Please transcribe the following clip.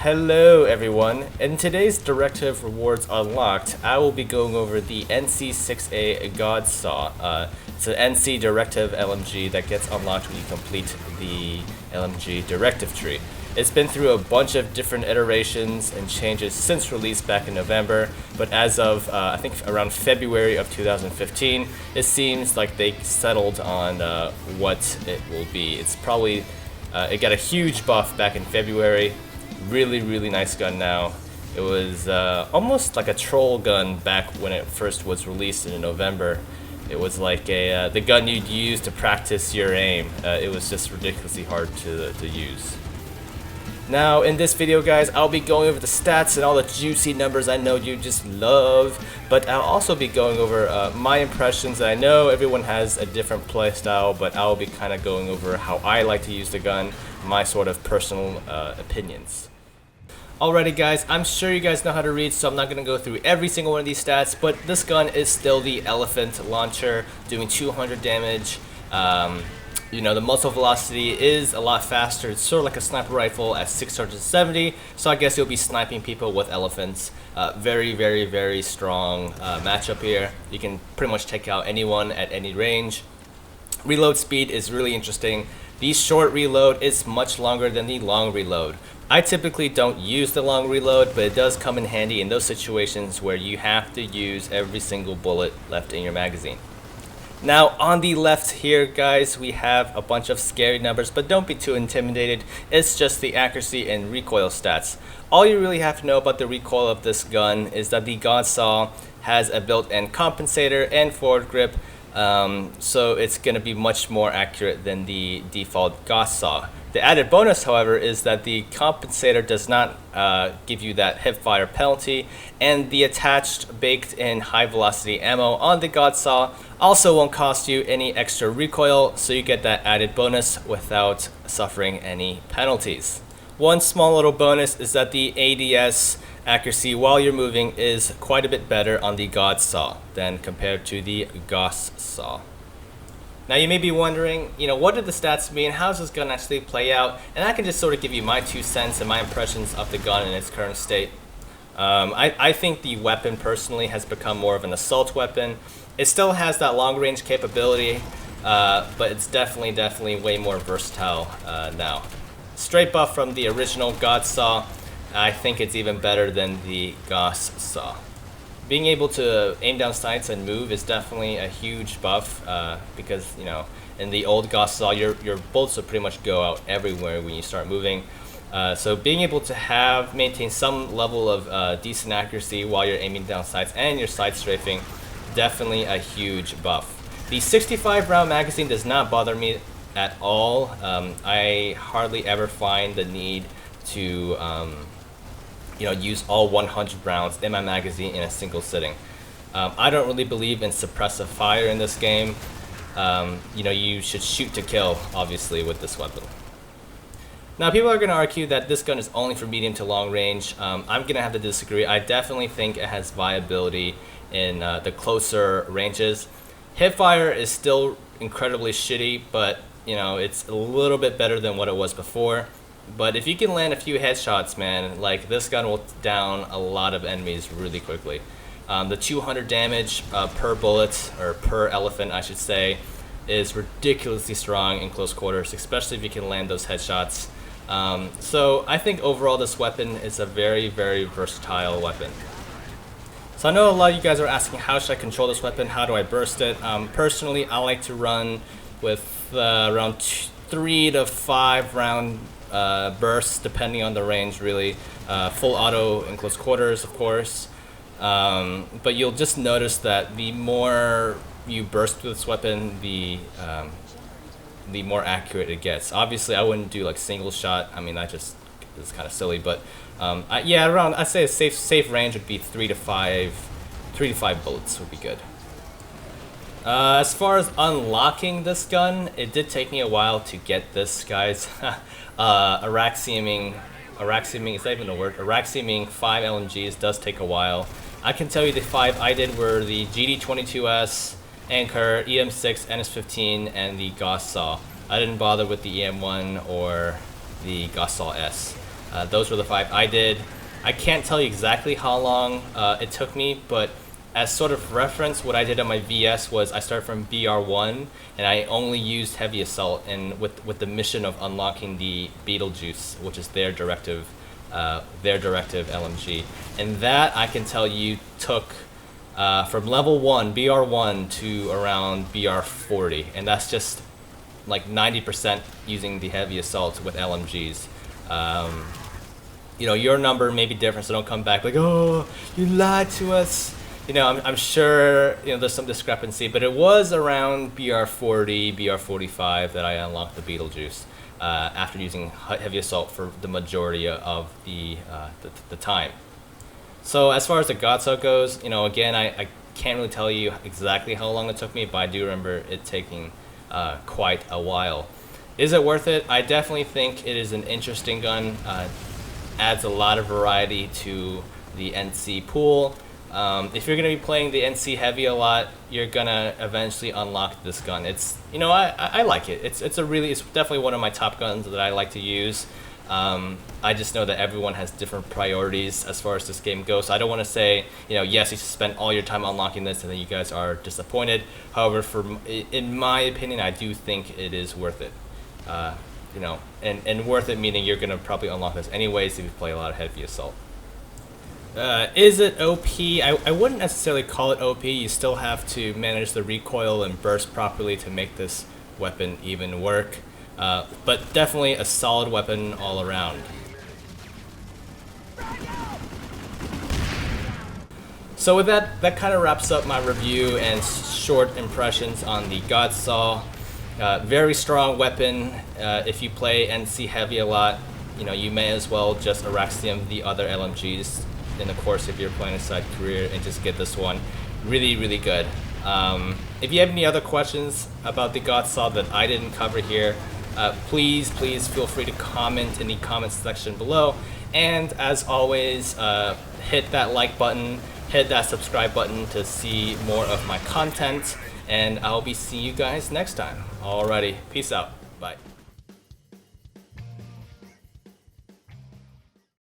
Hello everyone, in today's Directive Rewards Unlocked, I will be going over the NC6A Godsaw. It's an NC Directive LMG that gets unlocked when you complete the LMG Directive Tree. It's been through a bunch of different iterations and changes since release back in November, but as of I think around February of 2015, it seems like they settled on what it will be. It's probably, it got a huge buff back in February. Really nice gun now. It was almost like a troll gun back when it first was released in November. It was like the gun you'd use to practice your aim. It was just ridiculously hard to use. Now in this video guys, I'll be going over the stats and all the juicy numbers I know you just love, but I'll also be going over my impressions. I know everyone has a different playstyle, but I'll be kind of going over how I like to use the gun, my sort of personal opinions. Alrighty guys, I'm sure you guys know how to read, so I'm not going to go through every single one of these stats, but this gun is still the Elephant launcher, doing 200 damage. You know, the muzzle velocity is a lot faster. It's sort of like a sniper rifle at 670, so I guess you'll be sniping people with Elephants. Very strong matchup here. You can pretty much take out anyone at any range. Reload speed is really interesting. The short reload is much longer than the long reload. I typically don't use the long reload, but it does come in handy in those situations where you have to use every single bullet left in your magazine. Now on the left here guys, we have a bunch of scary numbers, but don't be too intimidated. It's just the accuracy and recoil stats. All you really have to know about the recoil of this gun is that the Godsaw has a built-in compensator and forward grip, so it's going to be much more accurate than the default Godsaw. The added bonus, however, is that the compensator does not give you that hipfire penalty, and the attached baked-in high-velocity ammo on the Godsaw also won't cost you any extra recoil, so you get that added bonus without suffering any penalties. One small little bonus is that the ADS accuracy while you're moving is quite a bit better on the Godsaw than compared to the Godsaw. Now you may be wondering, you know, what do the stats mean? How does this gun actually play out? And I can just sort of give you my 2 cents and my impressions of the gun in its current state. I think the weapon personally has become more of an assault weapon. It still has that long range capability, but it's definitely way more versatile now. Straight buff from the original Godsaw, I think it's even better than the Godsaw. Being able to aim down sights and move is definitely a huge buff because, you know, in the old Godsaw, your bullets will pretty much go out everywhere when you start moving. So being able to maintain some level of decent accuracy while you're aiming down sights and your side strafing, definitely a huge buff. The 65 round magazine does not bother me at all. I hardly ever find the need to you know, use all 100 rounds in my magazine in a single sitting. I don't really believe in suppressive fire in this game. You know, you should shoot to kill, obviously, with this weapon. Now, people are going to argue that this gun is only for medium to long range. I'm going to have to disagree. I definitely think it has viability in the closer ranges. Hipfire is still incredibly shitty, but, you know, it's a little bit better than what it was before. But if you can land a few headshots, man, like this gun will down a lot of enemies really quickly. The 200 damage per bullet, or per elephant I should say, is ridiculously strong in close quarters, especially if you can land those headshots. So I think overall this weapon is a very versatile weapon. So I know a lot of you guys are asking, how should I control this weapon? How do I burst it? Personally, I like to run with around 3 to 5 round bursts depending on the range, really. Full auto in close quarters, of course, but you'll just notice that the more you burst with this weapon, the more accurate it gets. Obviously I wouldn't do like single shot. I mean, that just is kind of silly, but yeah, around, I'd say a safe range would be 3 to 5 bullets would be good. As far as unlocking this gun, it did take me a while to get this, guys. Auraxiuming, is that even a word? Auraxiuming 5 LMGs does take a while. I can tell you the 5 I did were the GD22S, Anchor, EM6, NS15, and the Godsaw. I didn't bother with the EM1 or the Godsaw S. Those were the 5 I did. I can't tell you exactly how long it took me, but as sort of reference, what I did on my VS was I started from BR1 and I only used Heavy Assault, and with the mission of unlocking the Beetlejuice, which is their directive LMG, and that I can tell you took from level 1 BR1 to around BR40, and that's just like 90% using the Heavy Assault with LMGs. You know, your number may be different, so don't come back like, oh, you lied to us. You know, I'm sure, you know, there's some discrepancy, but it was around BR40, BR45 that I unlocked the Beetlejuice after using Heavy Assault for the majority of the time. So as far as the Godsaw goes, you know, again, I can't really tell you exactly how long it took me, but I do remember it taking quite a while. Is it worth it? I definitely think it is an interesting gun. Adds a lot of variety to the NC pool. If you're going to be playing the NC heavy a lot, you're going to eventually unlock this gun. It's, you know, I like it. It's definitely one of my top guns that I like to use. I just know that everyone has different priorities as far as this game goes. So I don't want to say, you know, yes, you should spend all your time unlocking this and then you guys are disappointed. However, in my opinion, I do think it is worth it. You know, and worth it meaning you're going to probably unlock this anyways if you play a lot of Heavy Assault. Is it OP? I wouldn't necessarily call it OP. You still have to manage the recoil and burst properly to make this weapon even work. But definitely a solid weapon all around. So with that kind of wraps up my review and short impressions on the Godsaw. Very strong weapon. If you play NC heavy a lot, you know, you may as well just Auraxium the other LMGs in the course of your Planetside career and just get this one. Really, really good. If you have any other questions about the Godsaw that I didn't cover here, please feel free to comment in the comments section below. And as always, hit that like button, hit that subscribe button to see more of my content, and I'll be seeing you guys next time. Alrighty, peace out. Bye.